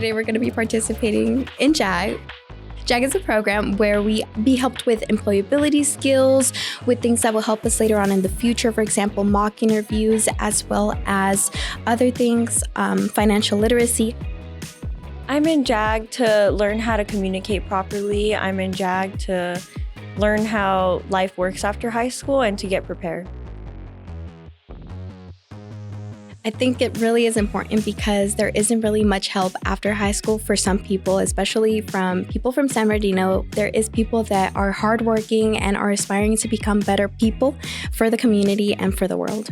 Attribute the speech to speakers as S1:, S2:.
S1: Today we're going to be participating in JAG. JAG is a program where we be helped with employability skills, with things that will help us later on in the future, for example, mock interviews, as well as other things, financial literacy.
S2: I'm in JAG to learn how to communicate properly. I'm in JAG to learn how life works after high school and to get prepared.
S1: I think it really is important because there isn't really much help after high school for some people, especially from people from San Bernardino. There is people that are hardworking and are aspiring to become better people for the community and for the world.